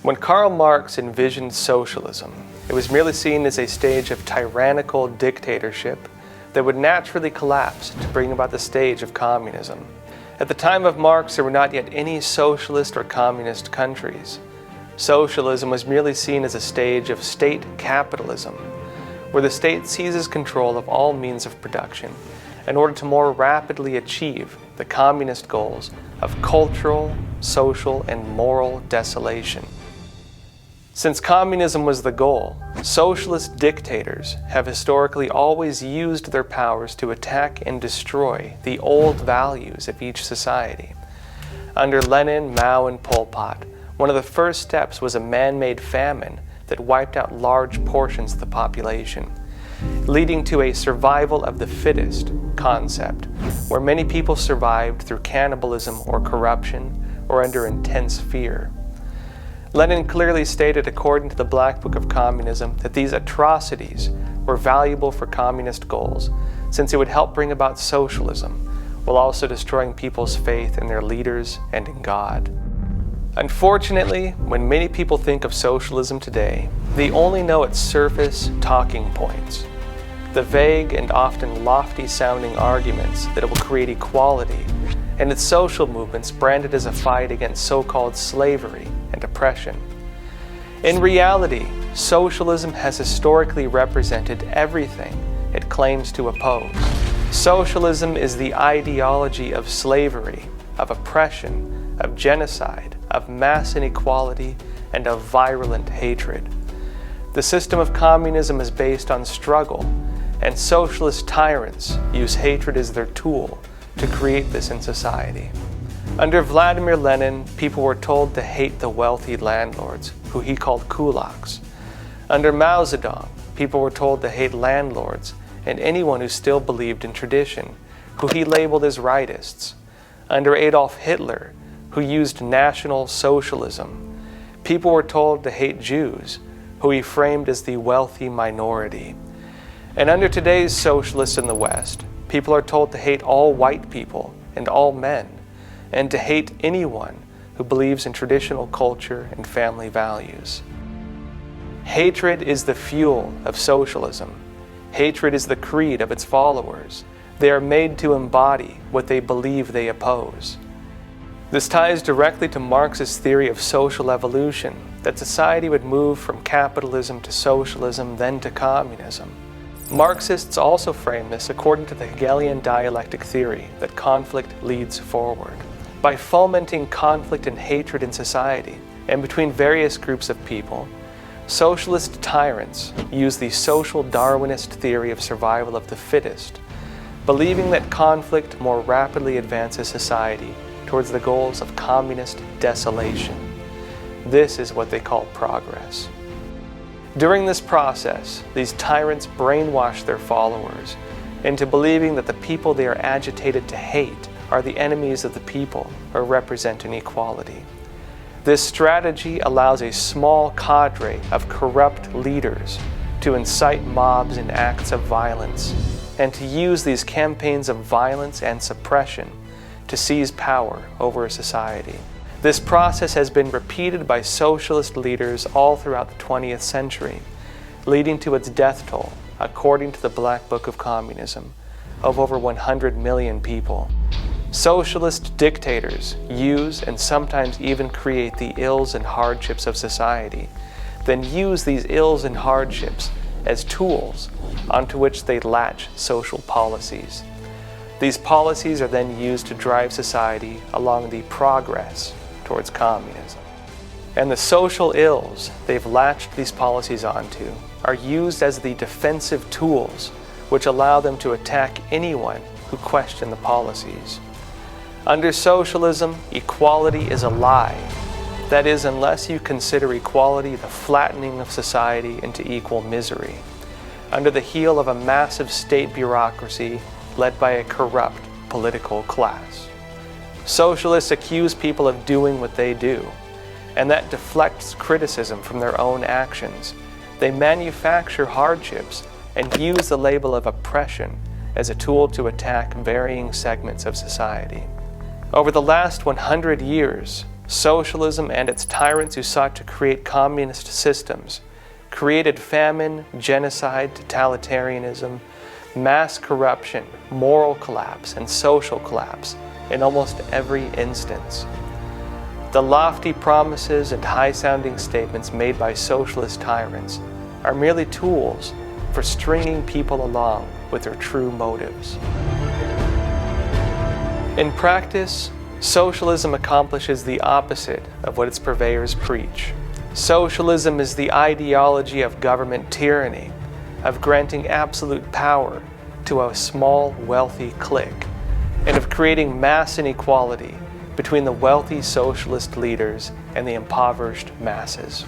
When Karl Marx envisioned socialism, it was merely seen as a stage of tyrannical dictatorship that would naturally collapse to bring about the stage of communism. At the time of Marx, there were not yet any socialist or communist countries. Socialism was merely seen as a stage of state capitalism, where the state seizes control of all means of production in order to more rapidly achieve the communist goals of cultural, social, and moral desolation. Since communism was the goal, socialist dictators have historically always used their powers to attack and destroy the old values of each society. Under Lenin, Mao, and Pol Pot, one of the first steps was a man-made famine that wiped out large portions of the population, leading to a survival of the fittest concept, where many people survived through cannibalism or corruption or under intense fear. Lenin clearly stated, according to the Black Book of Communism, that these atrocities were valuable for communist goals, since it would help bring about socialism, while also destroying people's faith in their leaders and in God. Unfortunately, when many people think of socialism today, they only know its surface talking points, the vague and often lofty-sounding arguments that it will create equality, and its social movements branded as a fight against so-called slavery and oppression. In reality, socialism has historically represented everything it claims to oppose. Socialism is the ideology of slavery, of oppression, of genocide, of mass inequality, and of virulent hatred. The system of communism is based on struggle, and socialist tyrants use hatred as their tool to create this in society. Under Vladimir Lenin, people were told to hate the wealthy landlords, who he called kulaks. Under Mao Zedong, people were told to hate landlords and anyone who still believed in tradition, who he labeled as rightists. Under Adolf Hitler, who used National Socialism, people were told to hate Jews, who he framed as the wealthy minority. And under today's socialists in the West, people are told to hate all white people and all men, and to hate anyone who believes in traditional culture and family values. Hatred is the fuel of socialism. Hatred is the creed of its followers. They are made to embody what they believe they oppose. This ties directly to Marx's theory of social evolution, that society would move from capitalism to socialism, then to communism. Marxists also frame this according to the Hegelian dialectic theory that conflict leads forward. By fomenting conflict and hatred in society and between various groups of people, socialist tyrants use the social Darwinist theory of survival of the fittest, believing that conflict more rapidly advances society towards the goals of communist desolation. This is what they call progress. During this process, these tyrants brainwash their followers into believing that the people they are agitated to hate are the enemies of the people or represent inequality. This strategy allows a small cadre of corrupt leaders to incite mobs and acts of violence, and to use these campaigns of violence and suppression to seize power over a society. This process has been repeated by socialist leaders all throughout the 20th century, leading to its death toll, according to the Black Book of Communism, of over 100 million people. Socialist dictators use and sometimes even create the ills and hardships of society, then use these ills and hardships as tools onto which they latch social policies. These policies are then used to drive society along the progress towards communism. And the social ills they've latched these policies onto are used as the defensive tools which allow them to attack anyone who question the policies. Under socialism, equality is a lie. That is, unless you consider equality the flattening of society into equal misery, under the heel of a massive state bureaucracy led by a corrupt political class. Socialists accuse people of doing what they do, and that deflects criticism from their own actions. They manufacture hardships and use the label of oppression as a tool to attack varying segments of society. Over the last 100 years, Socialism and its tyrants who sought to create communist systems created famine, genocide, totalitarianism, mass corruption, moral collapse, and social collapse in almost every instance. The lofty promises and high-sounding statements made by socialist tyrants are merely tools for stringing people along with their true motives. In practice, socialism accomplishes the opposite of what its purveyors preach. Socialism is the ideology of government tyranny, of granting absolute power to a small, wealthy clique, and of creating mass inequality between the wealthy socialist leaders and the impoverished masses.